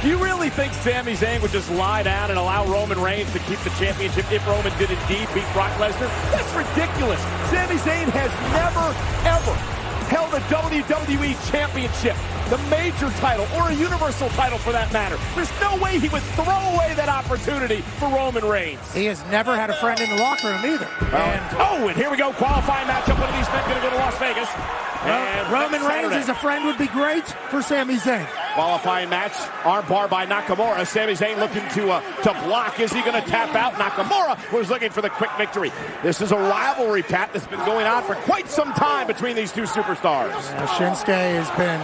You really think Sami Zayn would just lie down and allow Roman Reigns to keep the championship if Roman did indeed beat Brock Lesnar? That's ridiculous. Sami Zayn has never, ever held a WWE Championship, the major title, or a Universal title for that matter. There's no way he would throw away that opportunity for Roman Reigns. He has never had a friend in the locker room either. And here we go, qualifying matchup. One of these men going to go to Las Vegas. And Roman Reigns as a friend would be great for Sami Zayn. Qualifying match, armbar by Nakamura. Sami Zayn looking to block. Is he going to tap out? Nakamura was looking for the quick victory. This is a rivalry, Pat, that's been going on for quite some time between these two superstars. Shinsuke has been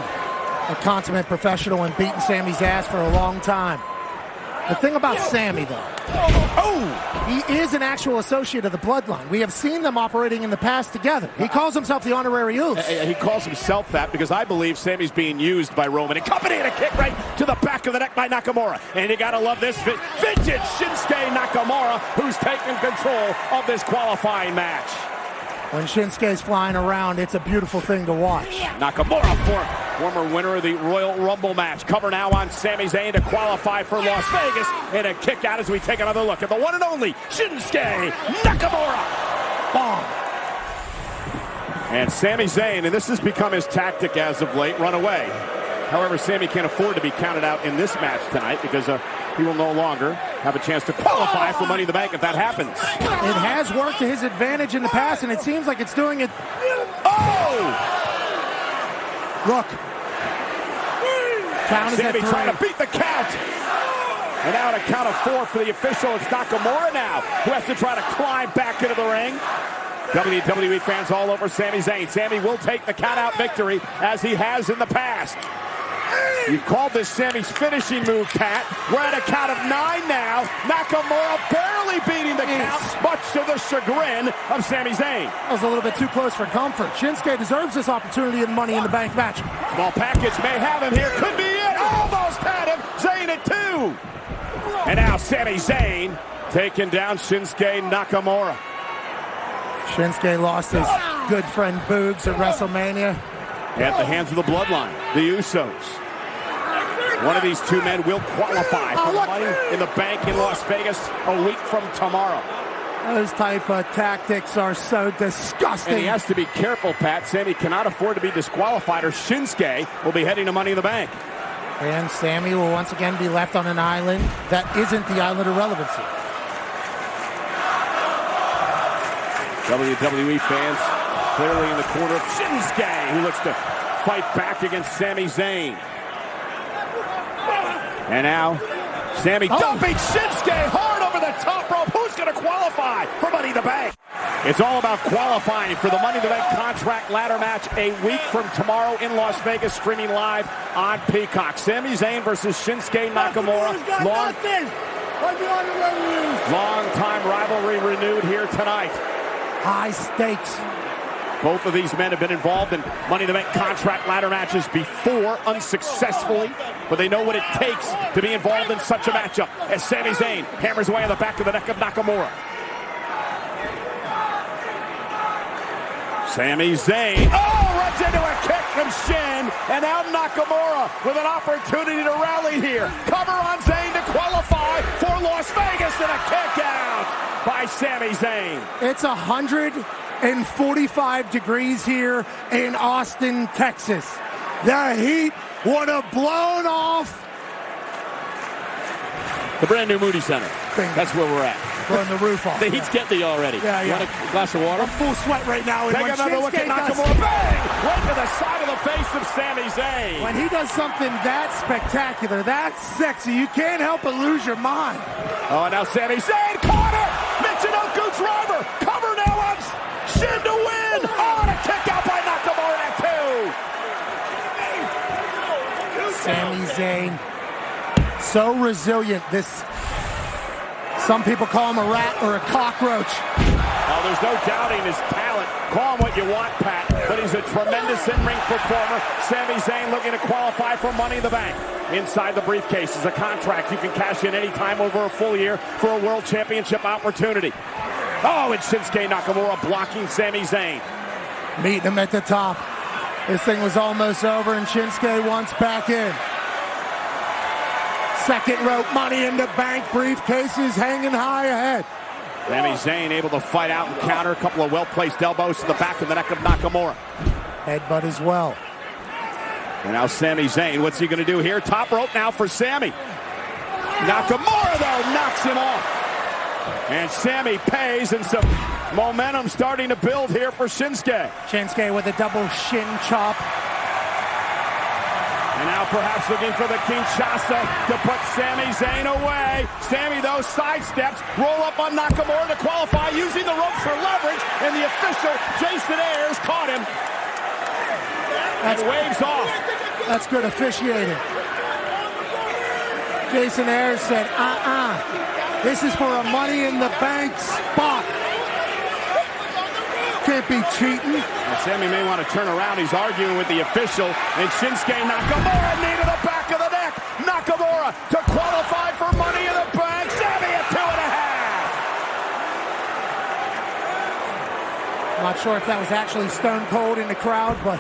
a consummate professional and beaten Sami's ass for a long time. The thing about Sami, though, he is an actual associate of the Bloodline. We have seen them operating in the past together. He calls himself the honorary Uso. He calls himself that because I believe Sami's being used by Roman and company, and a kick right to the back of the neck by Nakamura. And you gotta love this vintage Shinsuke Nakamura, who's taking control of this qualifying match. When Shinsuke's flying around, it's a beautiful thing to watch. Nakamura, former winner of the Royal Rumble match. Cover now on Sami Zayn to qualify for Las Vegas. And a kick out as we take another look at the one and only Shinsuke Nakamura. Bomb. And Sami Zayn, and this has become his tactic as of late, run away. However, Sami can't afford to be counted out in this match tonight because he will no longer have a chance to qualify for Money in the Bank if that happens. It has worked to his advantage in the past, and it seems like it's doing it. Look. Count is at 3. Trying to beat the count. And now at a count of 4 for the official, it's Nakamura now who has to try to climb back into the ring. WWE fans all over Sami Zayn. Sami will take the count-out victory as he has in the past. You called this Sami's finishing move, Pat. We're at a count of 9 now. Nakamura barely beating the count, much to the chagrin of Sami Zayn. That was a little bit too close for comfort. Shinsuke deserves this opportunity in the Money in the Bank match. Small package may have him here. Could be it. Almost had him. Zayn at 2. And now Sami Zayn taking down Shinsuke Nakamura. Shinsuke lost his good friend Boogs at WrestleMania. At the hands of the Bloodline, the Usos. One of these two men will qualify for Money in the Bank in Las Vegas a week from tomorrow. Those type of tactics are so disgusting. And he has to be careful, Pat. Sami cannot afford to be disqualified, or Shinsuke will be heading to Money in the Bank. And Sami will once again be left on an island that isn't the island of relevancy. WWE fans clearly in the corner of Shinsuke, who looks to fight back against Sami Zayn. And now, Sami dumping Shinsuke hard over the top rope. Who's going to qualify for Money in the Bank? It's all about qualifying for the Money in the Bank contract ladder match a week from tomorrow in Las Vegas, streaming live on Peacock. Sami Zayn versus Shinsuke Nakamura. Long-time rivalry renewed here tonight. High stakes. Both of these men have been involved in Money in the Bank contract ladder matches before, unsuccessfully, but they know what it takes to be involved in such a matchup as Sami Zayn hammers away on the back of the neck of Nakamura. Sami Zayn, runs into a kick from Shin, and now Nakamura with an opportunity to rally here. Cover on Zayn to qualify for Las Vegas, and a kick out by Sami Zayn. It's 145 degrees here in Austin, Texas. The heat would have blown off. The brand new Moody Center. That's where we're at. Blowing the roof off. The heat's getting to you already. Yeah. Want a glass of water? I'm full sweat right now. Take another look at Nakamura. Bang! Right to the side of the face of Sami Zayn. When he does something that spectacular, that sexy, you can't help but lose your mind. Now Sami Zayn caught it! Michinoku driver! Cover now on Shin to win! And a kick out by Nakamura at 2! Sami Zayn, so resilient. Some people call him a rat or a cockroach. Oh, there's no doubting his talent. Call him what you want, Pat, but he's a tremendous in-ring performer. Sami Zayn looking to qualify for Money in the Bank. Inside the briefcase is a contract you can cash in anytime over a full year for a World Championship opportunity. And Shinsuke Nakamura blocking Sami Zayn. Meeting him at the top. This thing was almost over, and Shinsuke wants back in. Second rope Money in the Bank briefcases hanging high ahead. Sami Zayn able to fight out and counter. A couple of well-placed elbows to the back of the neck of Nakamura. Headbutt as well. And now Sami Zayn, what's he going to do here? Top rope now for Sami. Nakamura, though, knocks him off. And Sami pays, and some momentum starting to build here for Shinsuke. Shinsuke with a double shin chop. And now perhaps looking for the Kinshasa to put Sami Zayn away. Sami, though, sidesteps, roll up on Nakamura to qualify, using the ropes for leverage, and the official, Jason Ayers, caught him. And waves off. That's good officiating. Jason Ayers said, this is for a Money in the Bank spot. Can't be cheating. Well, Sami may want to turn around. He's arguing with the official. And Shinsuke Nakamura, knee to the back of the neck. Nakamura to qualify for Money in the Bank. Sami at 2.5. Not sure if that was actually Stone Cold in the crowd, but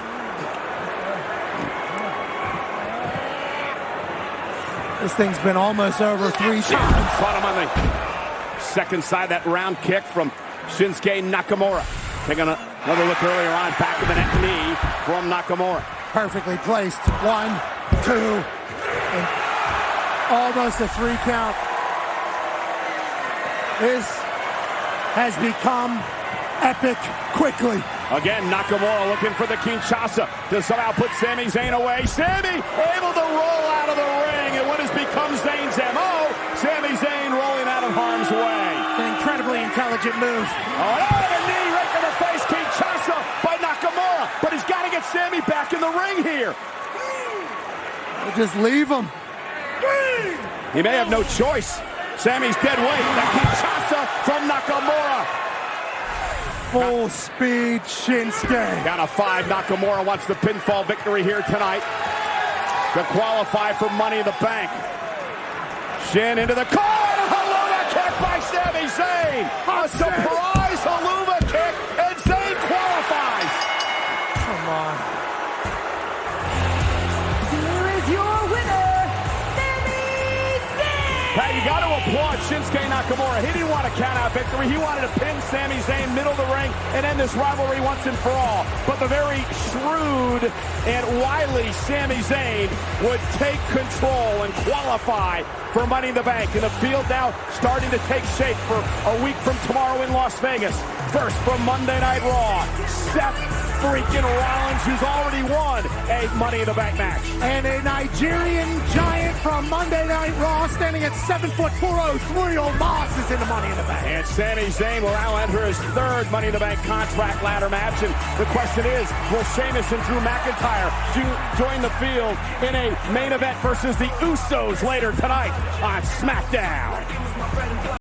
this thing's been almost over 3 times. Caught him on the second side. That round kick from Shinsuke Nakamura. Taking another look earlier on. Back of the neck knee from Nakamura. Perfectly placed. 1, 2, and almost a 3 count. This has become epic quickly. Again, Nakamura looking for the Kinshasa to somehow put Sami Zayn away. Sami able to roll out of the ring, and what has become Zayn's MO, Sami Zayn rolling out of harm's way. An incredibly intelligent move. Oh, and a knee right to the face, Kinshasa by Nakamura, but he's got to get Sami back in the ring here. Just leave him. He may have no choice. Sami's dead weight. The Kinshasa from Nakamura. Full speed Shinsuke. Down to 5. Nakamura wants the pinfall victory here tonight to qualify for Money in the Bank. Shin into the corner. Helluva kick by Sami Zayn. A surprise Helluva kick, and Zayn qualifies. Come on. Here is your winner, Sami Zayn. Pat, you got to applaud Shinsuke Nakamura. He didn't want a count-out victory. He wanted to pin Sami Zayn middle of the ring and end this rivalry once and for all. But the very shrewd and wily Sami Zayn would take control and qualify for Money in the Bank. And the field now starting to take shape for a week from tomorrow in Las Vegas. First from Monday Night Raw, Seth freaking Rollins, who's already won a Money in the Bank match. And a Nigerian giant from Monday Night Raw, standing at 7'4", 403, Omos is in the Money in the Bank. And Sami Zayn will now enter his 3rd Money in the Bank contract ladder match. And the question is, will Sheamus and Drew McIntyre join the field in a main event versus the Usos later tonight on SmackDown?